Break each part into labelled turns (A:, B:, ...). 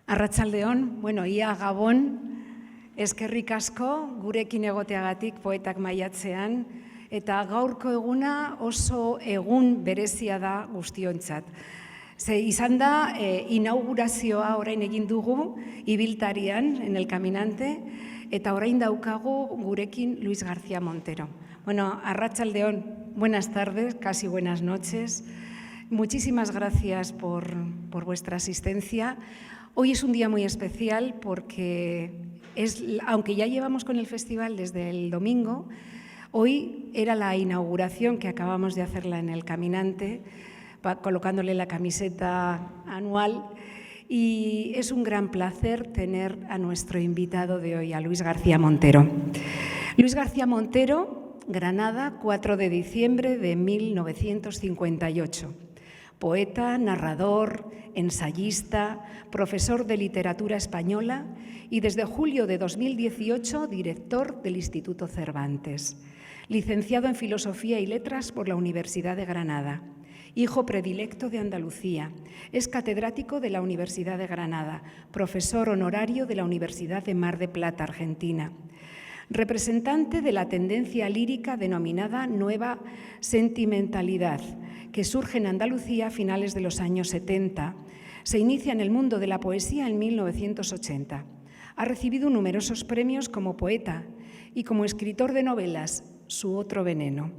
A: Arratsaldeon, ia Gabon, eskerrik asko gurekin egoteagatik poetak maiatzean, eta gaurko eguna oso egun berezia da guztiontzat. Ze izan da inaugurazioa orain egin dugu ibiltarian, en el Caminante, eta orain daukagu gurekin Luis García Montero. Arratsaldeon, buenas tardes, casi buenas noches. Muchísimas gracias por vuestra asistencia. Hoy es un día muy especial porque, aunque ya llevamos con el festival desde el domingo, hoy era la inauguración que acabamos de hacerla en el Caminante, colocándole la camiseta anual, y es un gran placer tener a nuestro invitado de hoy, a Luis García Montero. Luis García Montero, Granada, 4 de diciembre de 1958. Poeta, narrador, ensayista, profesor de literatura española y desde julio de 2018 director del Instituto Cervantes. Licenciado en Filosofía y Letras por la Universidad de Granada. Hijo predilecto de Andalucía. Es catedrático de la Universidad de Granada, profesor honorario de la Universidad de Mar del Plata, Argentina. Representante de la tendencia lírica denominada Nueva Sentimentalidad, que surge en Andalucía a finales de los años 70. Se inicia en el mundo de la poesía en 1980. Ha recibido numerosos premios como poeta y como escritor de novelas, Su otro veneno.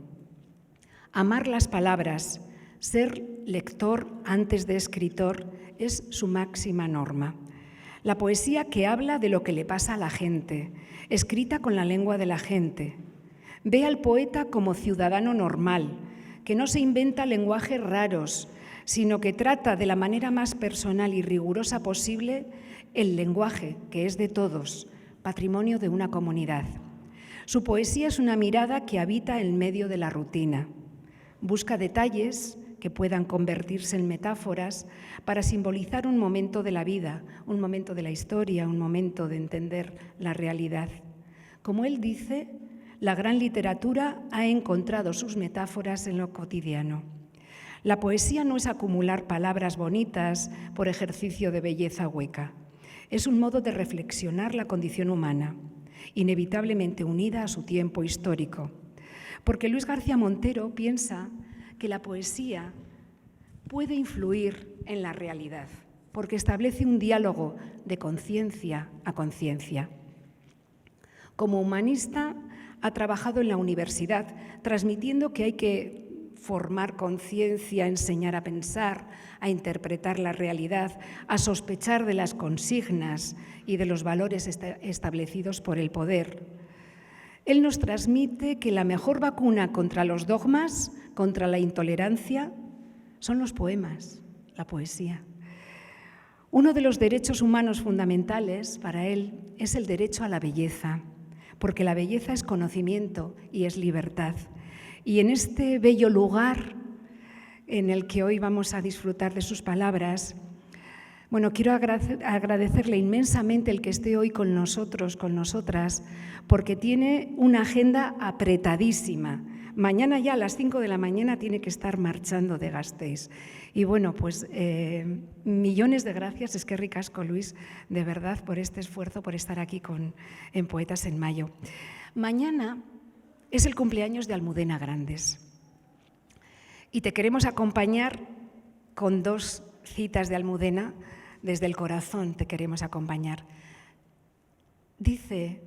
A: Amar las palabras, ser lector antes de escritor es su máxima norma. La poesía que habla de lo que le pasa a la gente, escrita con la lengua de la gente. Ve al poeta como ciudadano normal, que no se inventa lenguajes raros, sino que trata de la manera más personal y rigurosa posible el lenguaje, que es de todos, patrimonio de una comunidad. Su poesía es una mirada que habita en medio de la rutina. Busca detalles que puedan convertirse en metáforas para simbolizar un momento de la vida, un momento de la historia, un momento de entender la realidad. Como él dice, la gran literatura ha encontrado sus metáforas en lo cotidiano. La poesía no es acumular palabras bonitas por ejercicio de belleza hueca. Es un modo de reflexionar la condición humana, inevitablemente unida a su tiempo histórico. Porque Luis García Montero piensa que la poesía puede influir en la realidad, porque establece un diálogo de conciencia a conciencia. Como humanista, ha trabajado en la universidad, transmitiendo que hay que formar conciencia, enseñar a pensar, a interpretar la realidad, a sospechar de las consignas y de los valores establecidos por el poder. Él nos transmite que la mejor vacuna contra los dogmas, contra la intolerancia, son los poemas, la poesía. Uno de los derechos humanos fundamentales para él es el derecho a la belleza, porque la belleza es conocimiento y es libertad. Y en este bello lugar en el que hoy vamos a disfrutar de sus palabras, quiero agradecerle inmensamente el que esté hoy con nosotros, con nosotras, porque tiene una agenda apretadísima. Mañana ya a las 5 de la mañana tiene que estar marchando de Gasteiz. Y millones de gracias, eskerrik asko, Luis, de verdad, por este esfuerzo, por estar aquí en Poetas en Mayo. Mañana es el cumpleaños de Almudena Grandes. Y te queremos acompañar con 2 citas de Almudena. Desde el corazón te queremos acompañar. Dice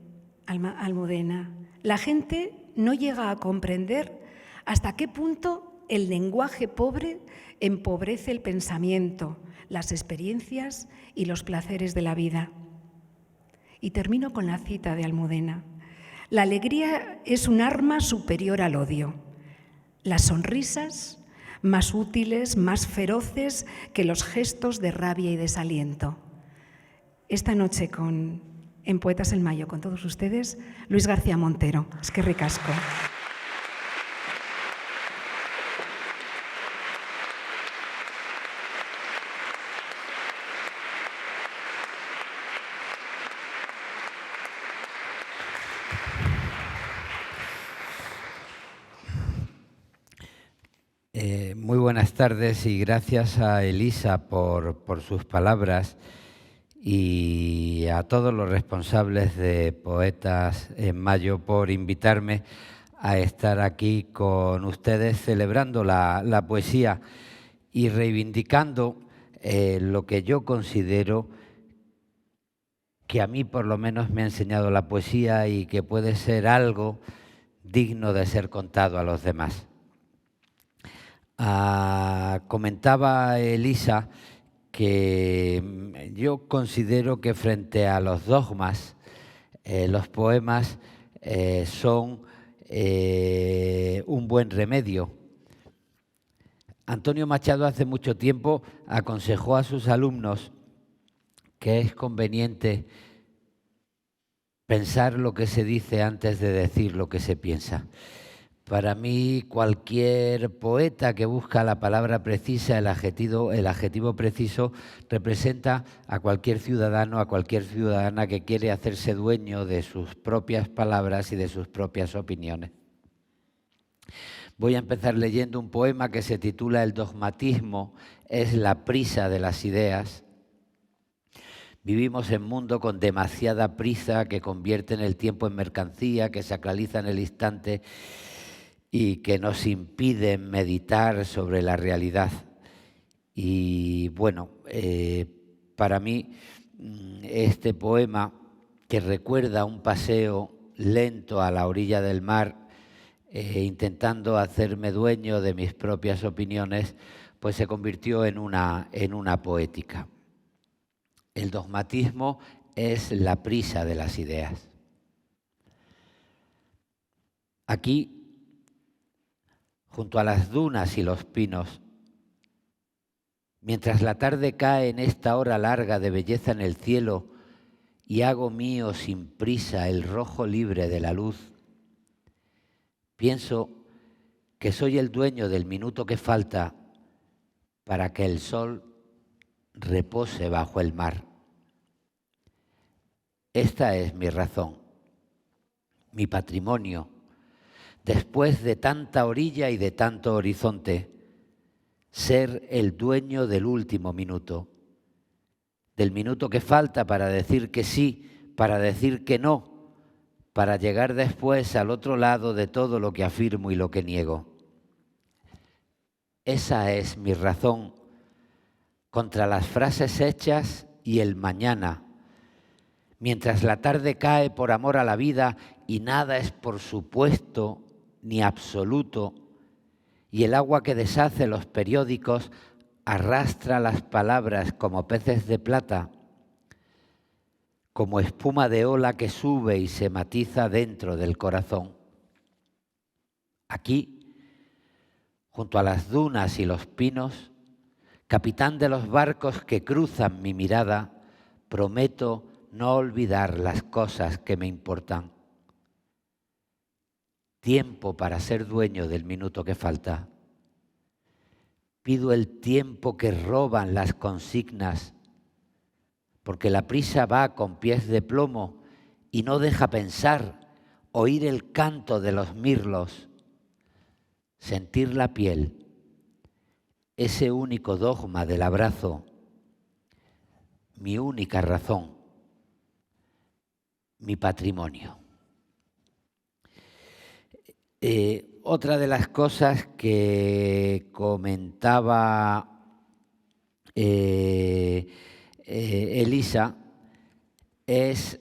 A: Almudena, la gente no llega a comprender hasta qué punto el lenguaje pobre empobrece el pensamiento, las experiencias y los placeres de la vida. Y termino con la cita de Almudena. La alegría es un arma superior al odio. Las sonrisas más útiles, más feroces que los gestos de rabia y desaliento. Esta noche en Poetas en Mayo, con todos ustedes, Luis García Montero. Eskerrik asko.
B: Muy buenas tardes y gracias a Elisa por sus palabras. y a todos los responsables de Poetas en Mayo por invitarme a estar aquí con ustedes celebrando la poesía y reivindicando lo que yo considero que a mí por lo menos me ha enseñado la poesía y que puede ser algo digno de ser contado a los demás. Comentaba Elisa que yo considero que frente a los dogmas, los poemas son un buen remedio. Antonio Machado hace mucho tiempo aconsejó a sus alumnos que es conveniente pensar lo que se dice antes de decir lo que se piensa. Para mí, cualquier poeta que busca la palabra precisa, el adjetivo preciso, representa a cualquier ciudadano, a cualquier ciudadana que quiere hacerse dueño de sus propias palabras y de sus propias opiniones. Voy a empezar leyendo un poema que se titula El dogmatismo es la prisa de las ideas. Vivimos en un mundo con demasiada prisa que convierte el tiempo en mercancía, que sacraliza en el instante y que nos impide meditar sobre la realidad. Y bueno, para mí este poema, que recuerda un paseo lento a la orilla del mar, intentando hacerme dueño de mis propias opiniones, pues se convirtió en una poética. El dogmatismo es la prisa de las ideas. Aquí, junto a las dunas y los pinos, mientras la tarde cae en esta hora larga de belleza en el cielo y hago mío sin prisa el rojo libre de la luz, pienso que soy el dueño del minuto que falta para que el sol repose bajo el mar. Esta es mi razón, mi patrimonio, después de tanta orilla y de tanto horizonte, ser el dueño del último minuto, del minuto que falta para decir que sí, para decir que no, para llegar después al otro lado de todo lo que afirmo y lo que niego. Esa es mi razón contra las frases hechas y el mañana, mientras la tarde cae por amor a la vida y nada es por supuesto ni absoluto, y el agua que deshace los periódicos arrastra las palabras como peces de plata, como espuma de ola que sube y se matiza dentro del corazón. Aquí, junto a las dunas y los pinos, capitán de los barcos que cruzan mi mirada, prometo no olvidar las cosas que me importan. Tiempo para ser dueño del minuto que falta. Pido el tiempo que roban las consignas, porque la prisa va con pies de plomo y no deja pensar, oír el canto de los mirlos, sentir la piel, ese único dogma del abrazo, mi única razón, mi patrimonio. Otra de las cosas que comentaba Elisa es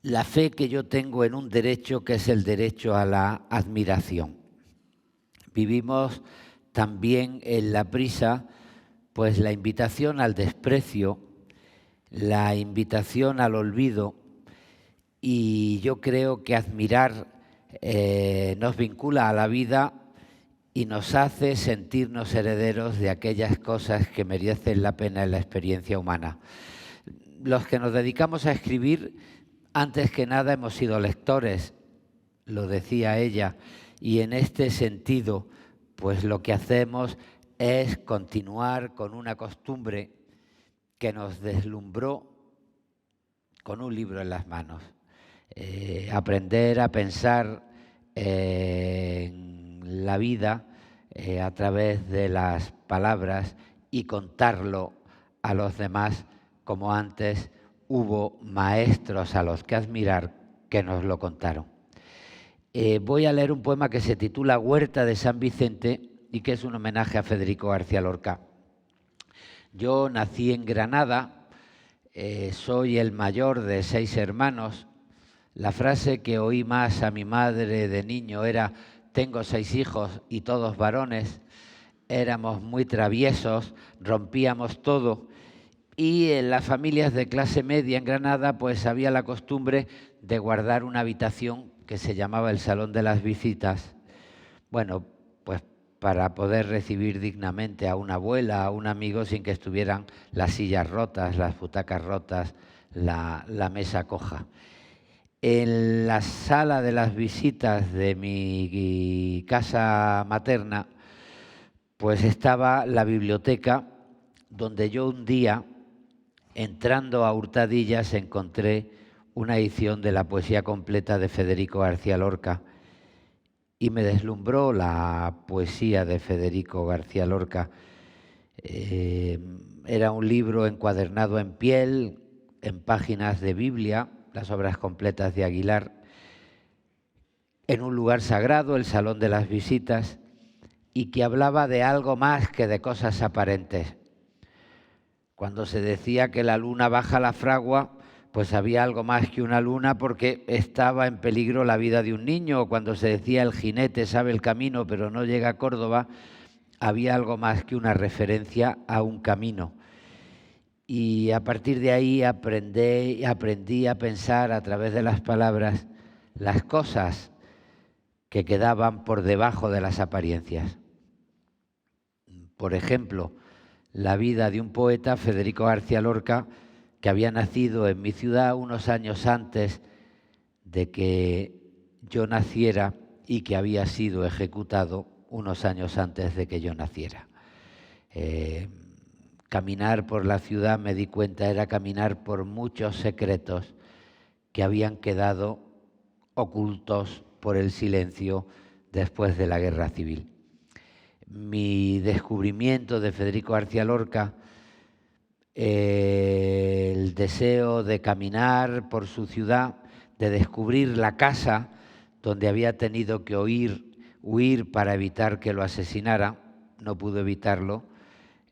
B: la fe que yo tengo en un derecho que es el derecho a la admiración. Vivimos también en la prisa, pues la invitación al desprecio, la invitación al olvido, y yo creo que admirar nos vincula a la vida y nos hace sentirnos herederos de aquellas cosas que merecen la pena en la experiencia humana. Los que nos dedicamos a escribir, antes que nada hemos sido lectores, lo decía ella, y en este sentido, pues lo que hacemos es continuar con una costumbre que nos deslumbró con un libro en las manos. Aprender a pensar en la vida a través de las palabras y contarlo a los demás como antes hubo maestros a los que admirar que nos lo contaron. Voy a leer un poema que se titula Huerta de San Vicente y que es un homenaje a Federico García Lorca. Yo nací en Granada, soy el mayor de 6 hermanos. La frase que oí más a mi madre de niño era: tengo 6 hijos y todos varones. Éramos muy traviesos, rompíamos todo. Y en las familias de clase media en Granada pues había la costumbre de guardar una habitación que se llamaba el Salón de las Visitas. Bueno, pues para poder recibir dignamente a una abuela, a un amigo, sin que estuvieran las sillas rotas, las butacas rotas, la mesa coja. En la sala de las visitas de mi casa materna pues estaba la biblioteca, donde yo un día, entrando a hurtadillas, encontré una edición de la poesía completa de Federico García Lorca y me deslumbró la poesía de Federico García Lorca. Era un libro encuadernado en piel, en páginas de Biblia, las obras completas de Aguilar, en un lugar sagrado, el Salón de las Visitas, y que hablaba de algo más que de cosas aparentes. Cuando se decía que la luna baja la fragua, pues había algo más que una luna porque estaba en peligro la vida de un niño. O cuando se decía el jinete sabe el camino pero no llega a Córdoba, había algo más que una referencia a un camino. Y a partir de ahí aprendí a pensar a través de las palabras las cosas que quedaban por debajo de las apariencias. Por ejemplo, la vida de un poeta, Federico García Lorca, que había nacido en mi ciudad unos años antes de que yo naciera y que había sido ejecutado unos años antes de que yo naciera. Caminar por la ciudad, me di cuenta, era caminar por muchos secretos que habían quedado ocultos por el silencio después de la Guerra Civil. Mi descubrimiento de Federico García Lorca, el deseo de caminar por su ciudad, de descubrir la casa donde había tenido que huir para evitar que lo asesinara, no pudo evitarlo.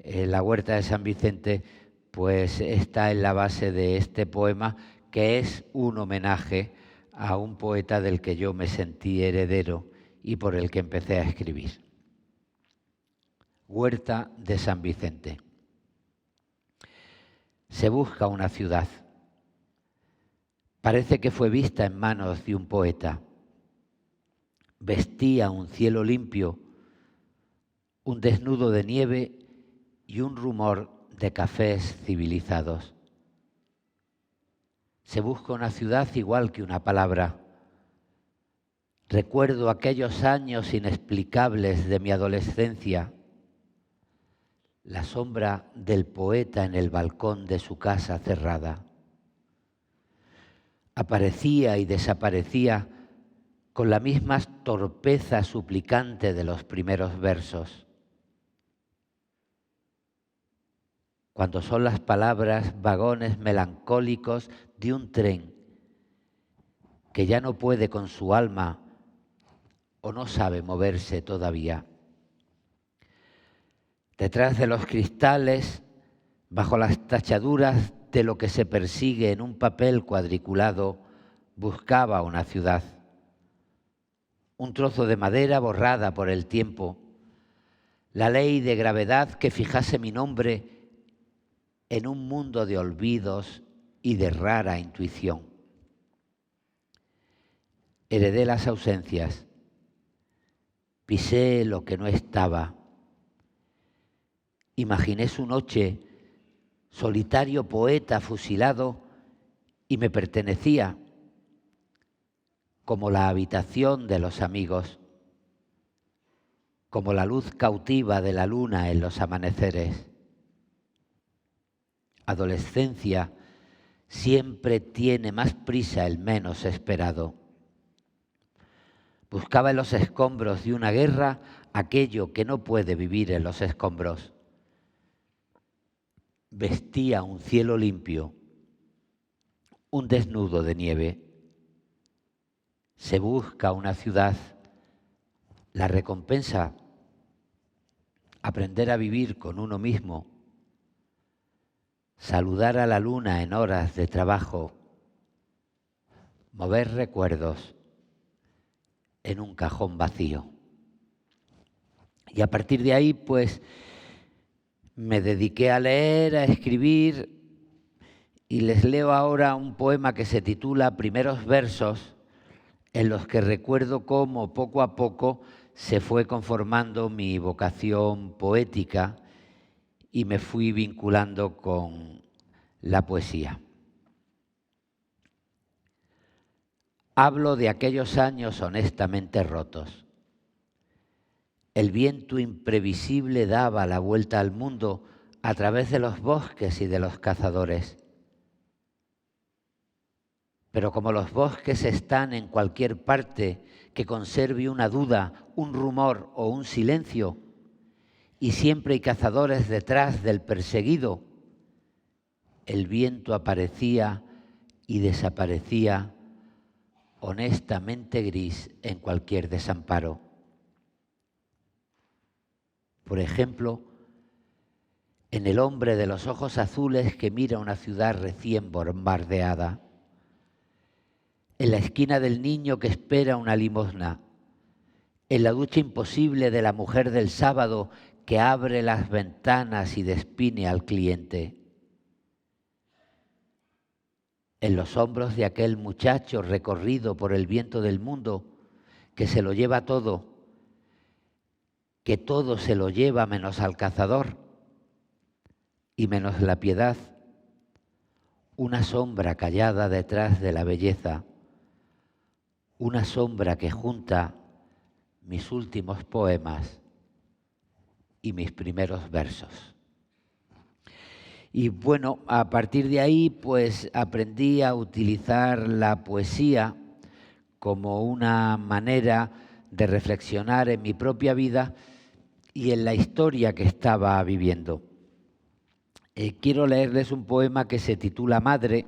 B: La Huerta de San Vicente pues está en la base de este poema, que es un homenaje a un poeta del que yo me sentí heredero y por el que empecé a escribir. Huerta de San Vicente. Se busca una ciudad. Parece que fue vista en manos de un poeta. Vestía un cielo limpio, un desnudo de nieve y un rumor de cafés civilizados. Se busca una ciudad igual que una palabra. Recuerdo aquellos años inexplicables de mi adolescencia, la sombra del poeta en el balcón de su casa cerrada. Aparecía y desaparecía con la misma torpeza suplicante de los primeros versos. Cuando son las palabras vagones melancólicos de un tren que ya no puede con su alma o no sabe moverse todavía. Detrás de los cristales, bajo las tachaduras de lo que se persigue en un papel cuadriculado, buscaba una ciudad. Un trozo de madera borrada por el tiempo, la ley de gravedad que fijase mi nombre en un mundo de olvidos y de rara intuición. Heredé las ausencias, pisé lo que no estaba. Imaginé su noche, solitario poeta fusilado, y me pertenecía, como la habitación de los amigos, como la luz cautiva de la luna en los amaneceres. Adolescencia siempre tiene más prisa el menos esperado. Buscaba en los escombros de una guerra aquello que no puede vivir en los escombros. vestía un cielo limpio, un desnudo de nieve. Se busca una ciudad, la recompensa, aprender a vivir con uno mismo, saludar a la luna en horas de trabajo, mover recuerdos en un cajón vacío. Y a partir de ahí, pues, me dediqué a leer, a escribir, y les leo ahora un poema que se titula Primeros versos, en los que recuerdo cómo poco a poco se fue conformando mi vocación poética y me fui vinculando con la poesía. Hablo de aquellos años honestamente rotos. El viento imprevisible daba la vuelta al mundo a través de los bosques y de los cazadores. Pero como los bosques están en cualquier parte que conserve una duda, un rumor o un silencio, y siempre hay cazadores detrás del perseguido, el viento aparecía y desaparecía honestamente gris en cualquier desamparo. Por ejemplo, en el hombre de los ojos azules que mira una ciudad recién bombardeada, en la esquina del niño que espera una limosna, en la ducha imposible de la mujer del sábado que abre las ventanas y despine al cliente, en los hombros de aquel muchacho recorrido por el viento del mundo que se lo lleva todo, que todo se lo lleva menos al cazador y menos la piedad, una sombra callada detrás de la belleza, una sombra que junta mis últimos poemas y mis primeros versos. Y bueno, a partir de ahí pues aprendí a utilizar la poesía como una manera de reflexionar en mi propia vida y en la historia que estaba viviendo. Quiero leerles un poema que se titula Madre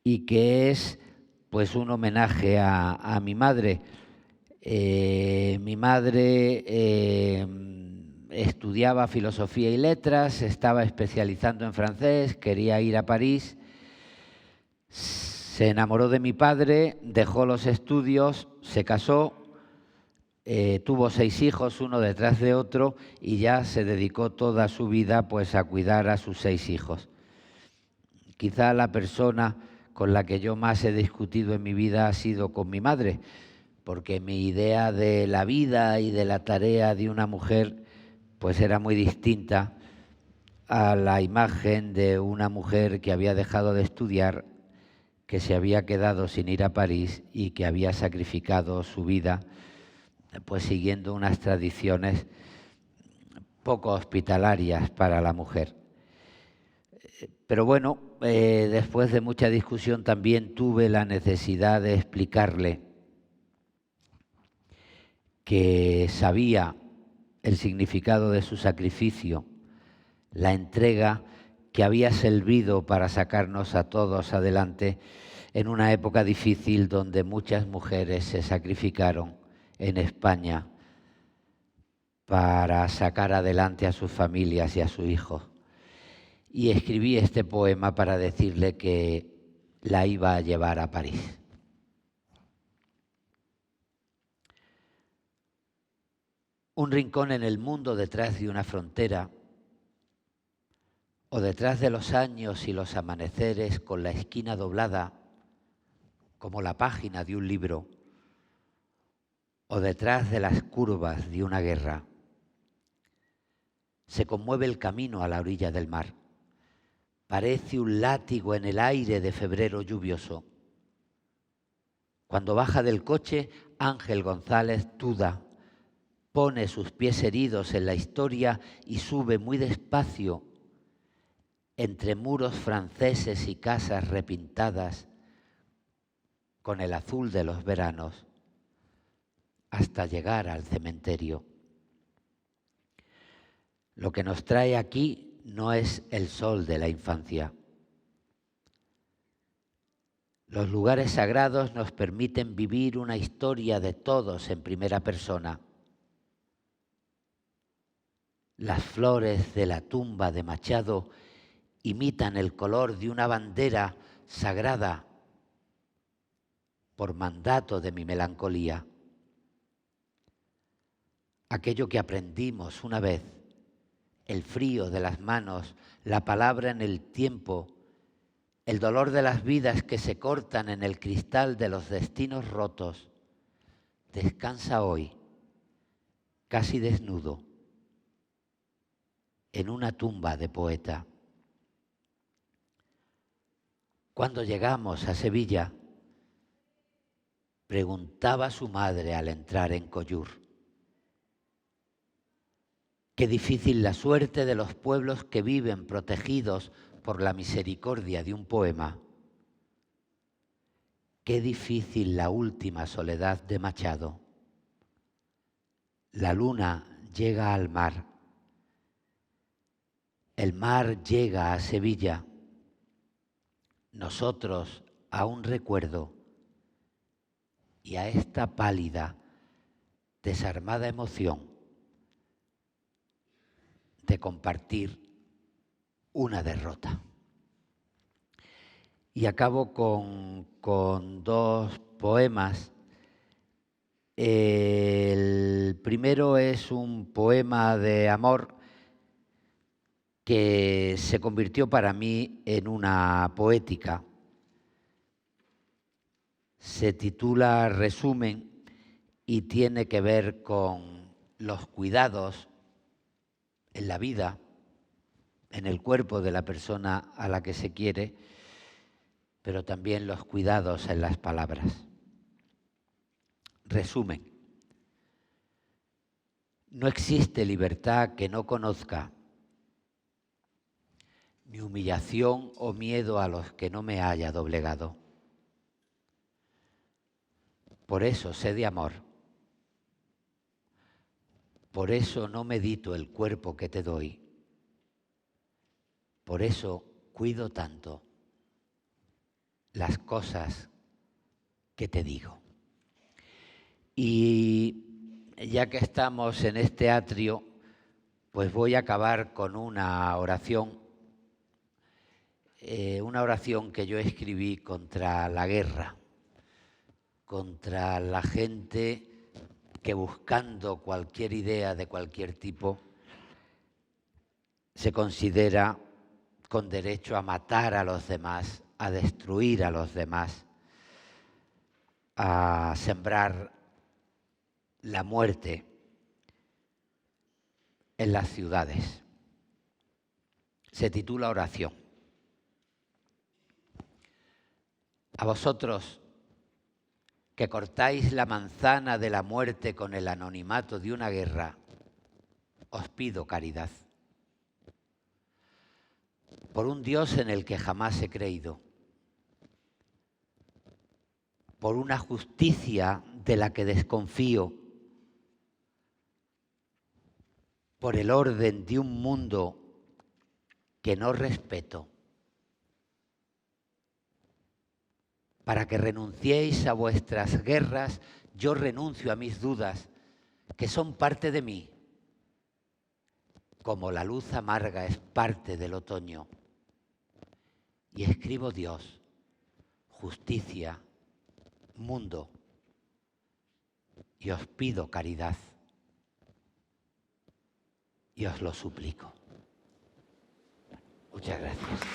B: y que es pues un homenaje a mi madre. Mi madre estudiaba filosofía y letras, estaba especializando en francés, quería ir a París, se enamoró de mi padre, dejó los estudios, se casó, tuvo 6 hijos, uno detrás de otro, y ya se dedicó toda su vida pues a cuidar a sus 6 hijos. Quizá la persona con la que yo más he discutido en mi vida ha sido con mi madre, porque mi idea de la vida y de la tarea de una mujer pues era muy distinta a la imagen de una mujer que había dejado de estudiar, que se había quedado sin ir a París y que había sacrificado su vida pues siguiendo unas tradiciones poco hospitalarias para la mujer. Pero bueno, después de mucha discusión también tuve la necesidad de explicarle que sabía el significado de su sacrificio, la entrega que había servido para sacarnos a todos adelante en una época difícil donde muchas mujeres se sacrificaron en España para sacar adelante a sus familias y a sus hijos. Y escribí este poema para decirle que la iba a llevar a París. Un rincón en el mundo detrás de una frontera, o detrás de los años y los amaneceres con la esquina doblada, como la página de un libro, o detrás de las curvas de una guerra. Se conmueve el camino a la orilla del mar. Parece un látigo en el aire de febrero lluvioso. Cuando baja del coche, Ángel González Tuda pone sus pies heridos en la historia y sube muy despacio entre muros franceses y casas repintadas con el azul de los veranos hasta llegar al cementerio. Lo que nos trae aquí no es el sol de la infancia. Los lugares sagrados nos permiten vivir una historia de todos en primera persona. Las flores de la tumba de Machado imitan el color de una bandera sagrada por mandato de mi melancolía. Aquello que aprendimos una vez, el frío de las manos, la palabra en el tiempo, el dolor de las vidas que se cortan en el cristal de los destinos rotos, descansa hoy, casi desnudo, en una tumba de poeta. Cuando llegamos a Sevilla, preguntaba su madre al entrar en Collur: qué difícil la suerte de los pueblos que viven protegidos por la misericordia de un poema. Qué difícil la última soledad de Machado. La luna llega al mar. El mar llega a Sevilla. Nosotros a un recuerdo y a esta pálida, desarmada emoción de compartir una derrota. Y acabo con dos poemas. El primero es un poema de amor que se convirtió para mí en una poética. Se titula Resumen y tiene que ver con los cuidados en la vida, en el cuerpo de la persona a la que se quiere, pero también los cuidados en las palabras. Resumen. No existe libertad que no conozca, ni humillación o miedo a los que no me haya doblegado. Por eso sé de amor. Por eso no medito el cuerpo que te doy. Por eso cuido tanto las cosas que te digo. Y ya que estamos en este atrio, pues voy a acabar con una oración que yo escribí contra la guerra, contra la gente que buscando cualquier idea de cualquier tipo se considera con derecho a matar a los demás, a destruir a los demás, a sembrar la muerte en las ciudades. Se titula Oración. A vosotros que cortáis la manzana de la muerte con el anonimato de una guerra, os pido caridad. Por un Dios en el que jamás he creído, por una justicia de la que desconfío, por el orden de un mundo que no respeto, para que renunciéis a vuestras guerras, yo renuncio a mis dudas, que son parte de mí, como la luz amarga es parte del otoño. Y escribo Dios, justicia, mundo, y os pido caridad, y os lo suplico. Muchas gracias.